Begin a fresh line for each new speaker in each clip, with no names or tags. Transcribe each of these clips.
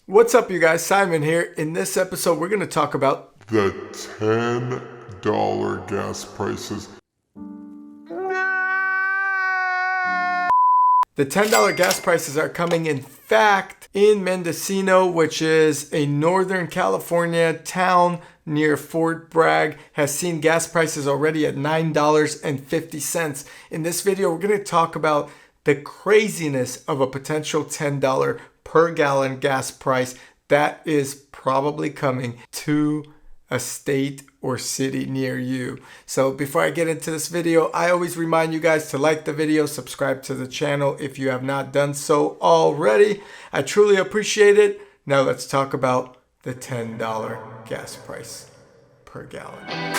What's up, you guys? Simon here. In this episode, we're going to talk about
the $10 gas prices.
the $10 gas prices are coming. In fact, in Mendocino, which is a Northern California town near Fort Bragg, has seen gas prices already at $9.50. In this video, we're going to talk about the craziness of a potential $10 per gallon gas price that is probably coming to a state or city near you. So before I get into this video, I always remind you guys to like the video, subscribe to the channel if you have not done so already. I truly appreciate it. Now let's talk about the $10 gas price per gallon.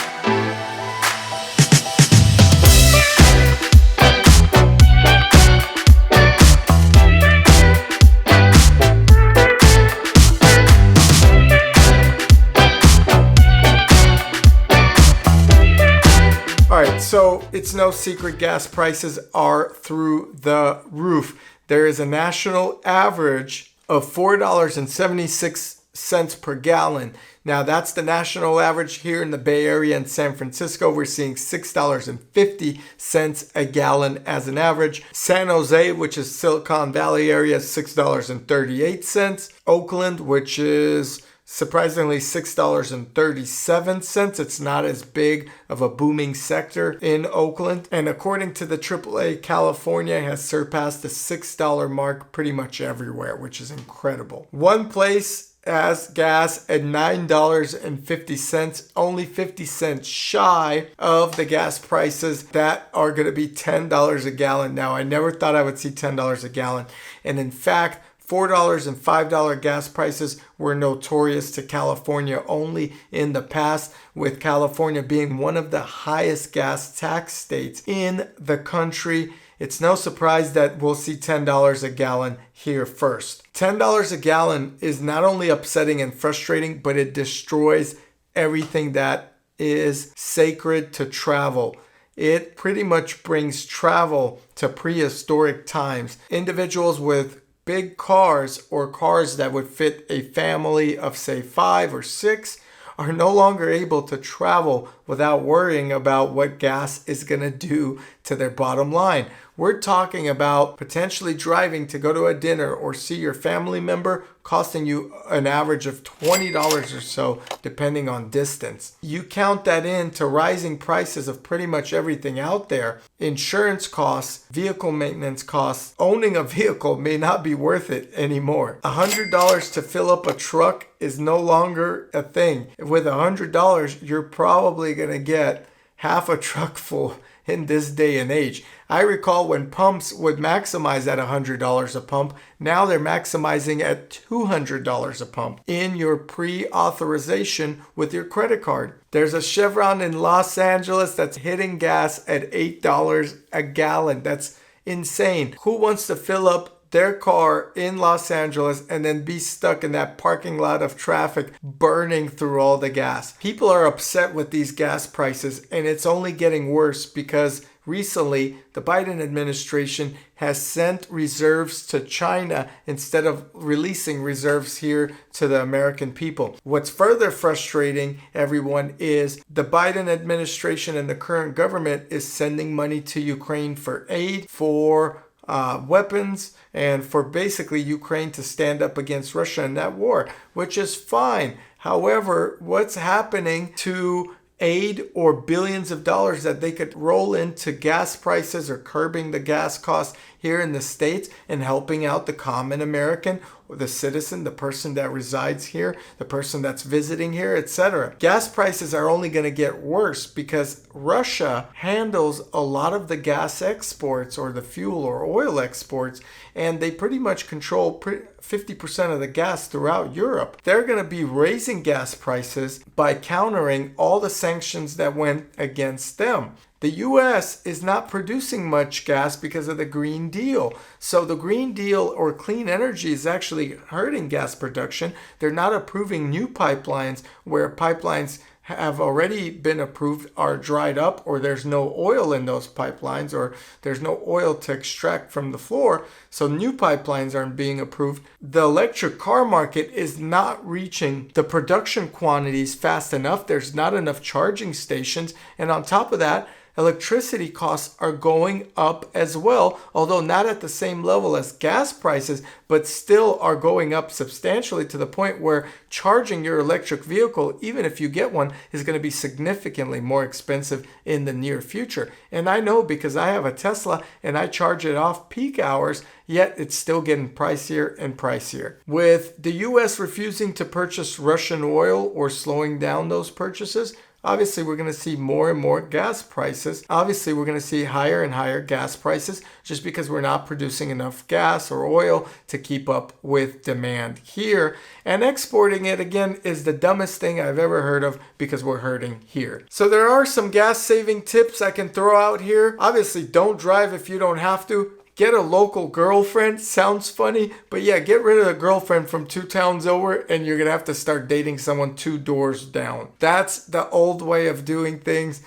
Alright, so it's no secret gas prices are through the roof. There is a national average of $4.76 per gallon. Now that's the national average. Here in the Bay Area and San Francisco, we're seeing $6.50 a gallon as an average. San Jose, which is Silicon Valley area, $6.38. Oakland, which is surprisingly $6.37. It's not as big of a booming sector in Oakland. And according to the AAA, California has surpassed the $6 mark pretty much everywhere, which is incredible. One place has gas at $9.50, only 50 cents shy of the gas prices that are going to be $10 a gallon. Now, I never thought I would see $10 a gallon. And in fact, $4 and $5 gas prices were notorious to California only in the past, with California being one of the highest gas tax states in the country. It's no surprise that we'll see $10 a gallon here first. $10 a gallon is not only upsetting and frustrating, but it destroys everything that is sacred to travel. It pretty much brings travel to prehistoric times. Individuals with big cars or cars that would fit a family of say 5 or 6 are no longer able to travel without worrying about what gas is going to do to their bottom line. We're talking about potentially driving to go to a dinner or see your family member costing you an average of $20 or so, depending on distance. You count that into rising prices of pretty much everything out there. Insurance costs, vehicle maintenance costs, owning a vehicle may not be worth it anymore. $100 to fill up a truck is no longer a thing. With $100, you're probably going to get half a truck full in this day and age. I recall when pumps would maximize at $100 a pump. Now they're maximizing at $200 a pump in your pre-authorization with your credit card. There's a Chevron in Los Angeles that's hitting gas at $8 a gallon. That's insane. Who wants to fill up their car in Los Angeles and then be stuck in that parking lot of traffic burning through all the gas? People are upset with these gas prices, and it's only getting worse because recently the Biden administration has sent reserves to China instead of releasing reserves here to the American people. What's further frustrating, everyone, is the Biden administration and the current government is sending money to Ukraine for aid, for weapons, and for basically Ukraine to stand up against Russia in that war, which is fine. However, what's happening to aid or billions of dollars that they could roll into gas prices or curbing the gas costs here in the States and helping out the common American or the citizen, the person that resides here, the person that's visiting here, etc. Gas prices are only going to get worse because Russia handles a lot of the gas exports or the fuel or oil exports, and they pretty much control 50% of the gas throughout Europe. They're going to be raising gas prices by countering all the sanctions that went against them. The U.S. is not producing much gas because of the Green Deal. So the Green Deal or clean energy is actually hurting gas production. They're not approving new pipelines where pipelines have already been approved are dried up, or there's no oil in those pipelines, or there's no oil to extract from the floor, so new pipelines aren't being approved. The electric car market is not reaching the production quantities fast enough. There's not enough charging stations, and on top of that, electricity costs are going up as well, although not at the same level as gas prices, but still are going up substantially, to the point where charging your electric vehicle, even if you get one, is going to be significantly more expensive in the near future. And I know, because I have a Tesla and I charge it off peak hours, yet it's still getting pricier and pricier. With the US refusing to purchase Russian oil or slowing down those purchases, obviously, we're going to see more and more gas prices. Obviously, we're going to see higher and higher gas prices just because we're not producing enough gas or oil to keep up with demand here. And exporting it, again, is the dumbest thing I've ever heard of, because we're hurting here. So there are some gas saving tips I can throw out here. Obviously, don't drive if you don't have to. Get a local girlfriend. Sounds funny, but yeah, get rid of the girlfriend from 2 towns over, and you're going to have to start dating someone 2 doors down. That's the old way of doing things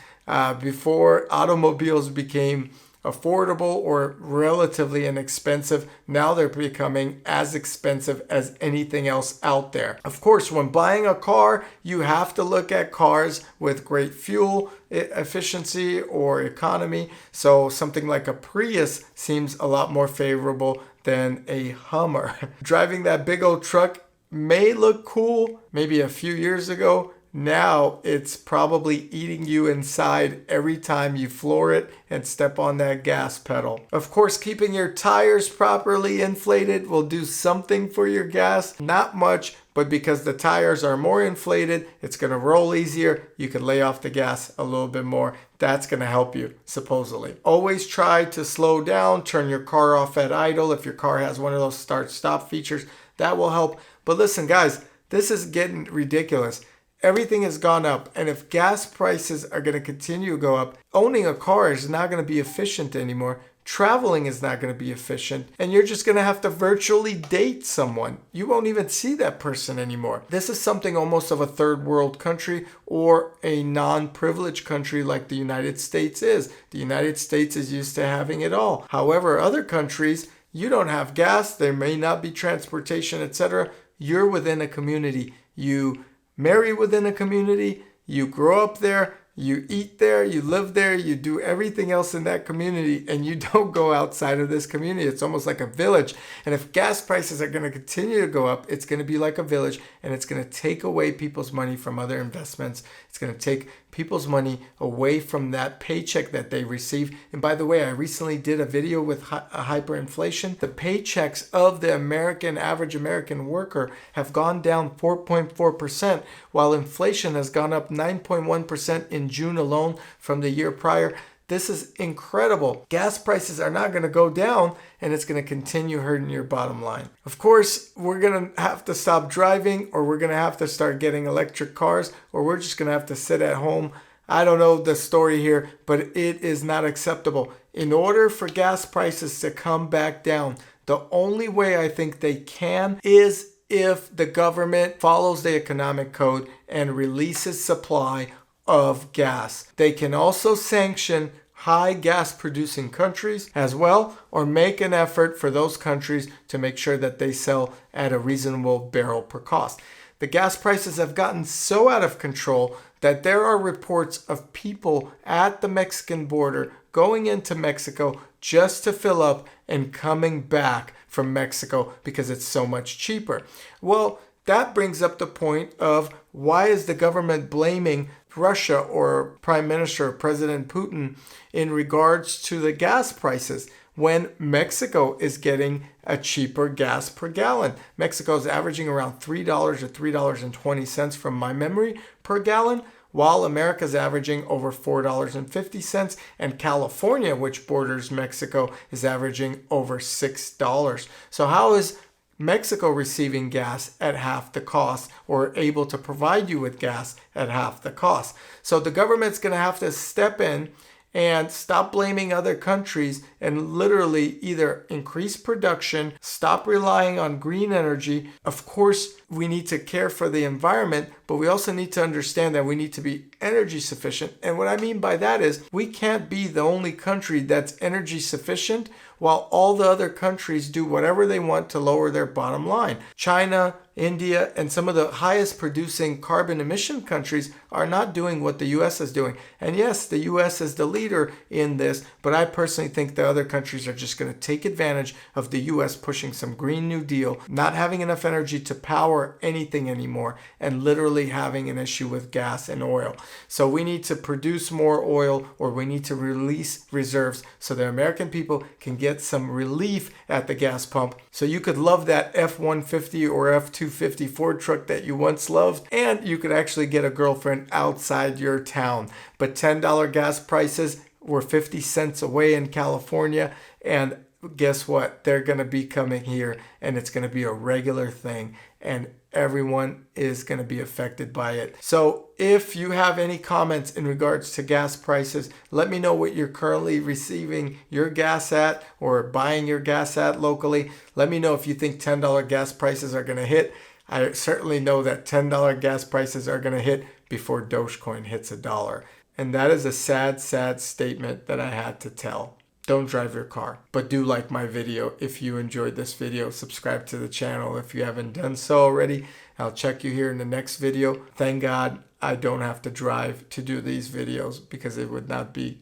before automobiles became affordable or relatively inexpensive. Now they're becoming as expensive as anything else out there. Of course, when buying a car, you have to look at cars with great fuel efficiency or economy. So something like a Prius seems a lot more favorable than a Hummer. Driving that big old truck may look cool maybe a few years ago. Now it's probably eating you inside every time you floor it and step on that gas pedal. Of course, keeping your tires properly inflated will do something for your gas. Not much, but because the tires are more inflated, it's going to roll easier. You can lay off the gas a little bit more. That's going to help you, supposedly. Always try to slow down, turn your car off at idle. If your car has one of those start-stop features, that will help. But listen, guys, this is getting ridiculous. Everything has gone up, and if gas prices are going to continue to go up, owning a car is not going to be efficient anymore. Traveling is not going to be efficient, and you're just going to have to virtually date someone. You won't even see that person anymore. This is something almost of a third world country or a non-privileged country like the United States is. The United States is used to having it all. However, other countries, you don't have gas, there may not be transportation, etc. You're within a community. You marry within a community, you grow up there, you eat there, you live there, you do everything else in that community, and you don't go outside of this community. It's almost like a village. And if gas prices are going to continue to go up, it's going to be like a village, and it's going to take away people's money from other investments. It's going to take people's money away from that paycheck that they receive. And by the way, I recently did a video with hyperinflation. The paychecks of the average American worker have gone down 4.4%, while inflation has gone up 9.1% in June alone from the year prior. This is incredible. Gas prices are not going to go down, and it's going to continue hurting your bottom line. Of course, we're going to have to stop driving, or we're going to have to start getting electric cars, or we're just going to have to sit at home. I don't know the story here, but it is not acceptable. In order for gas prices to come back down, the only way I think they can is if the government follows the economic code and releases supply of gas. They can also sanction high gas producing countries as well, or make an effort for those countries to make sure that they sell at a reasonable barrel per cost. The gas prices have gotten so out of control that there are reports of people at the Mexican border going into Mexico just to fill up and coming back from Mexico because it's so much cheaper. Well, that brings up the point of, why is the government blaming Russia or Prime Minister President Putin in regards to the gas prices when Mexico is getting a cheaper gas per gallon? Mexico is averaging around $3 or $3.20 from my memory per gallon, while America is averaging over $4.50, and California, which borders Mexico, is averaging over $6. So how is Mexico receiving gas at half the cost, or able to provide you with gas at half the cost? So the government's going to have to step in and stop blaming other countries and literally either increase production, stop relying on green energy. Of course, we need to care for the environment, but we also need to understand that we need to be energy sufficient. And what I mean by that is we can't be the only country that's energy sufficient while all the other countries do whatever they want to lower their bottom line. China, India, and some of the highest producing carbon emission countries are not doing what the US is doing. And yes, the US is the leader in this, but I personally think the other countries are just going to take advantage of the US pushing some Green New Deal, not having enough energy to power anything anymore, and literally having an issue with gas and oil. So we need to produce more oil, or we need to release reserves so the American people can get some relief at the gas pump. So you could love that F-150 or F-250 Ford truck that you once loved, and you could actually get a girlfriend outside your town. But $10 gas prices were 50 cents away in California, and guess what? They're going to be coming here, and it's going to be a regular thing, and everyone is going to be affected by it. So if you have any comments in regards to gas prices, let me know what you're currently receiving your gas at or buying your gas at locally. Let me know if you think $10 gas prices are going to hit. I certainly know that $10 gas prices are going to hit before Dogecoin hits $1. And that is a sad, sad statement that I had to tell. Don't drive your car, but do like my video. If you enjoyed this video, subscribe to the channel if you haven't done so already. I'll check you here in the next video. Thank God I don't have to drive to do these videos because it would not be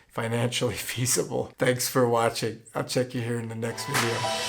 financially feasible. Thanks for watching. I'll check you here in the next video.